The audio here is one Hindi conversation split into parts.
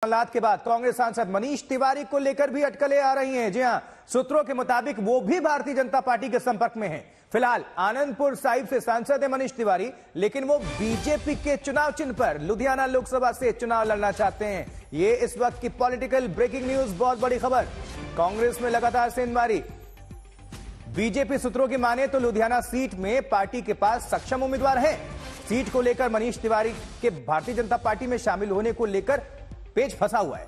हालात के बाद कांग्रेस सांसद मनीष तिवारी को लेकर भी अटकलें आ रही हैं। जी हां, सूत्रों के मुताबिक वो भी भारतीय जनता पार्टी के संपर्क में हैं। फिलहाल आनंदपुर साहिब से सांसद है मनीष तिवारी, लेकिन वो बीजेपी के चुनाव चिन्ह पर लुधियाना लोकसभा से चुनाव लड़ना चाहते हैं। ये इस वक्त की पॉलिटिकल ब्रेकिंग न्यूज, बहुत बड़ी खबर। कांग्रेस में लगातार सेंधमारी। बीजेपी सूत्रों की माने तो लुधियाना सीट में पार्टी के पास सक्षम उम्मीदवार है। सीट को लेकर मनीष तिवारी के भारतीय जनता पार्टी में शामिल होने को लेकर पेच फंसा हुआ है।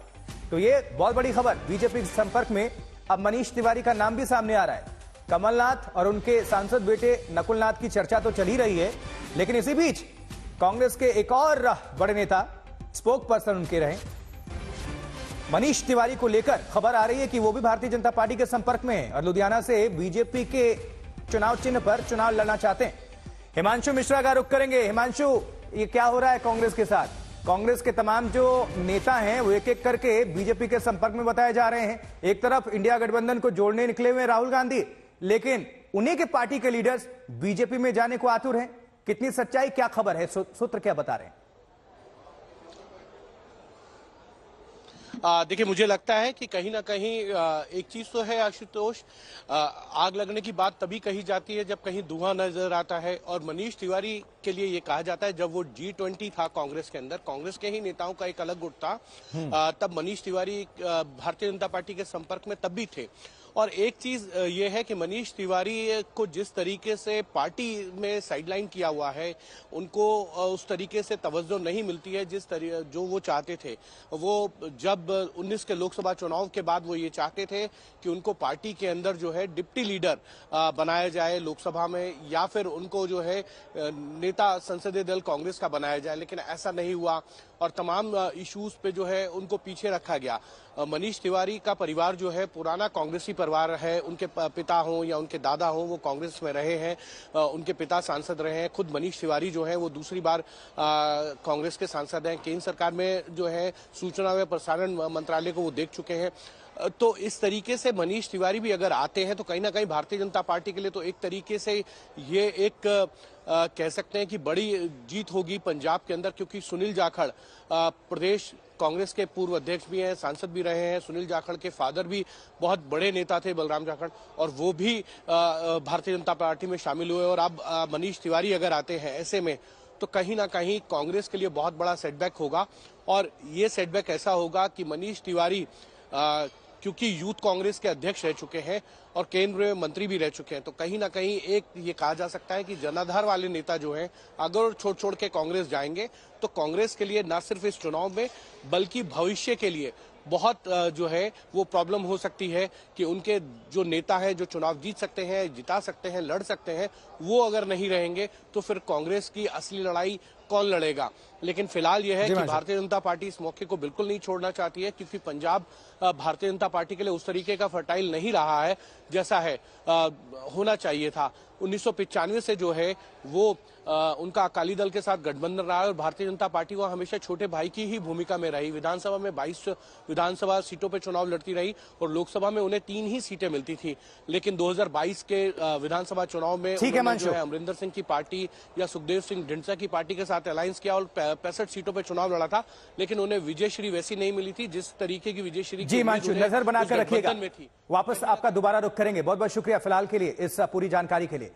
तो ये बहुत बड़ी खबर। बीजेपी के संपर्क में अब मनीष तिवारी का नाम भी सामने आ रहा है। कमलनाथ और उनके सांसद बेटे नकुलनाथ की चर्चा तो चल ही रही है, लेकिन इसी बीच कांग्रेस के एक और बड़े नेता, स्पोक पर्सन उनके रहे, मनीष तिवारी को लेकर खबर आ रही है कि वो भी भारतीय जनता पार्टी के संपर्क में है और लुधियाना से बीजेपी के चुनाव चिन्ह पर चुनाव लड़ना चाहते हैं। हिमांशु मिश्रा का रुख करेंगे। हिमांशु, ये क्या हो रहा है कांग्रेस के साथ? कांग्रेस के तमाम जो नेता हैं वो एक एक करके बीजेपी के संपर्क में बताए जा रहे हैं। एक तरफ इंडिया गठबंधन को जोड़ने निकले हुए राहुल गांधी, लेकिन उन्हीं के पार्टी के लीडर्स बीजेपी में जाने को आतुर हैं। कितनी सच्चाई, क्या खबर है, सूत्र क्या बता रहे हैं? देखिए, मुझे लगता है कि कहीं ना कहीं एक चीज तो है आशुतोष, आग लगने की बात तभी कही जाती है जब कहीं धुआं नजर आता है। और मनीष तिवारी के लिए ये कहा जाता है, जब वो G20 था कांग्रेस के अंदर, कांग्रेस के ही नेताओं का एक अलग गुट था, तब मनीष तिवारी भारतीय जनता पार्टी के संपर्क में तब भी थे। और एक चीज ये है कि मनीष तिवारी को जिस तरीके से पार्टी में साइडलाइन किया हुआ है, उनको उस तरीके से तवज्जो नहीं मिलती है जो वो चाहते थे। वो जब 19 के लोकसभा चुनाव के बाद वो ये चाहते थे कि उनको पार्टी के अंदर जो है डिप्टी लीडर बनाया जाए लोकसभा में, या फिर उनको जो है नेता संसदीय दल कांग्रेस का बनाया जाए, लेकिन ऐसा नहीं हुआ और तमाम इश्यूज पे जो है उनको पीछे रखा गया। मनीष तिवारी का परिवार जो है पुराना कांग्रेसी परिवार है। उनके पिता हों या उनके दादा हों, वो कांग्रेस में रहे हैं, उनके पिता सांसद रहे हैं। खुद मनीष तिवारी जो है वो दूसरी बार कांग्रेस के सांसद हैं। केंद्र सरकार में जो है सूचना व प्रसारण मंत्रालय को वो देख चुके हैं। तो इस तरीके से मनीष तिवारी भी अगर आते हैं तो कहीं ना कहीं भारतीय जनता पार्टी के लिए तो एक तरीके से ये एक कह सकते हैं कि बड़ी जीत होगी पंजाब के अंदर, क्योंकि सुनील जाखड़ प्रदेश कांग्रेस के पूर्व अध्यक्ष भी हैं, सांसद भी रहे हैं। सुनील जाखड़ के फादर भी बहुत बड़े नेता थे, बलराम जाखड़, और वो भी भारतीय जनता पार्टी में शामिल हुए। और अब मनीष तिवारी अगर आते हैं ऐसे में, तो कहीं ना कहीं कांग्रेस के लिए बहुत बड़ा सेटबैक होगा। और ये सेटबैक ऐसा होगा कि मनीष तिवारी क्योंकि यूथ कांग्रेस के अध्यक्ष रह चुके हैं और केंद्रीय मंत्री भी रह चुके हैं, तो कहीं ना कहीं एक ये कहा जा सकता है कि जनाधार वाले नेता जो हैं, अगर छोड़ के कांग्रेस जाएंगे तो कांग्रेस के लिए न सिर्फ इस चुनाव में बल्कि भविष्य के लिए बहुत जो है वो प्रॉब्लम हो सकती है कि उनके जो नेता हैं, जो चुनाव जीत सकते हैं, जिता सकते हैं, लड़ सकते हैं, वो अगर नहीं रहेंगे तो फिर कांग्रेस की असली लड़ाई कौन लड़ेगा। लेकिन फिलहाल यह है कि भारतीय जनता पार्टी इस मौके को बिल्कुल नहीं छोड़ना चाहती है, क्योंकि पंजाब भारतीय जनता पार्टी के लिए उस तरीके का फर्टाइल नहीं रहा है जैसा है होना चाहिए था। 1995 से जो है वो उनका अकाली दल के साथ गठबंधन रहा है और भारतीय जनता पार्टी को हमेशा छोटे भाई की ही भूमिका में रही। विधानसभा में 22 विधानसभा सीटों पर चुनाव लड़ती रही और लोकसभा में उन्हें 3 ही सीटें मिलती थी। लेकिन 2022 के विधानसभा चुनाव में जो है अमरिंदर सिंह की पार्टी या सुखदेव सिंह ढींडसा की पार्टी के साथ अलायंस किया और 65 सीटों पर चुनाव लड़ा था, लेकिन उन्हें विजयश्री वैसी नहीं मिली थी जिस तरीके की विजयश्री जी हिमांशु, नजर बनाकर रखिएगा। वापस आपका दोबारा रुख करेंगे। बहुत बहुत शुक्रिया फिलहाल के लिए, इस पूरी जानकारी के लिए।